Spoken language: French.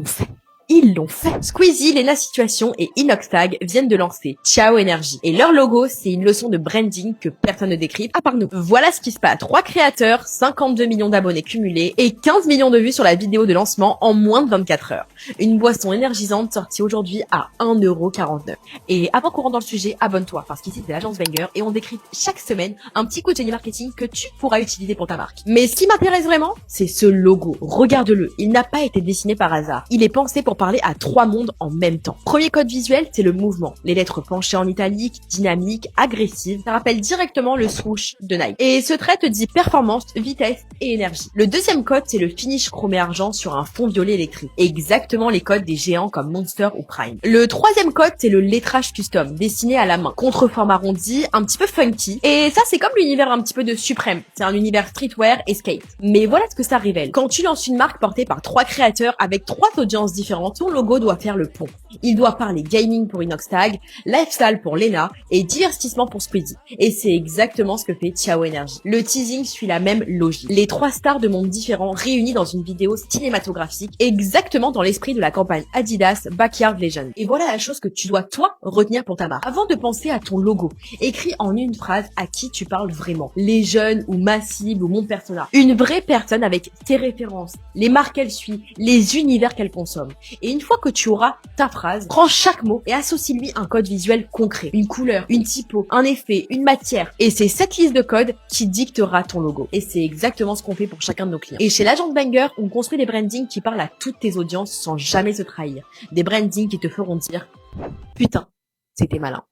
l'ont fait. Ils l'ont fait. Squeezie, Lena Situation et Inoxtag viennent de lancer Ciao Energy. Et leur logo, c'est une leçon de branding que personne ne décrypte à part nous. Voilà ce qui se passe. 3 créateurs, 52 millions d'abonnés cumulés et 15 millions de vues sur la vidéo de lancement en moins de 24 heures. Une boisson énergisante sortie aujourd'hui à 1,49 €. Et avant qu'on rentre dans le sujet, abonne-toi parce qu'ici c'est l'agence Banger et on décrypte chaque semaine un petit coup de génie marketing que tu pourras utiliser pour ta marque. Mais ce qui m'intéresse vraiment, c'est ce logo. Regarde-le. Il n'a pas été dessiné par hasard. Il est pensé pour parler à 3 mondes en même temps. Premier code visuel, c'est le mouvement. Les lettres penchées en italique, dynamique, agressive. Ça rappelle directement le swoosh de Nike. Et ce trait te dit performance, vitesse et énergie. Le deuxième code, c'est le finish chromé argent sur un fond violet électrique. Exactement les codes des géants comme Monster ou Prime. Le troisième code, c'est le lettrage custom, dessiné à la main. Contreforme arrondi, un petit peu funky. Et ça, c'est comme l'univers un petit peu de Supreme. C'est un univers streetwear et skate. Mais voilà ce que ça révèle. Quand tu lances une marque portée par 3 créateurs avec 3 audiences différentes, ton logo doit faire le pont. Il doit parler gaming pour Inoxtag, lifestyle pour Lena et divertissement pour Squeezie. Et c'est exactement ce que fait Ciao Energy. Le teasing suit la même logique. Les 3 stars de mondes différents réunis dans une vidéo cinématographique, exactement dans l'esprit de la campagne Adidas Backyard Legend. Et voilà la chose que tu dois, toi, retenir pour ta marque. Avant de penser à ton logo, écris en une phrase à qui tu parles vraiment. Les jeunes ou ma cible ou mon persona. Une vraie personne avec tes références, les marques qu'elle suit, les univers qu'elle consomme. Et une fois que tu auras ta phrase, prends chaque mot et associe-lui un code visuel concret, une couleur, une typo, un effet, une matière. Et c'est cette liste de codes qui dictera ton logo. Et c'est exactement ce qu'on fait pour chacun de nos clients. Et chez l'agence Banger, on construit des brandings qui parlent à toutes tes audiences sans jamais se trahir. Des brandings qui te feront dire « Putain, c'était malin ».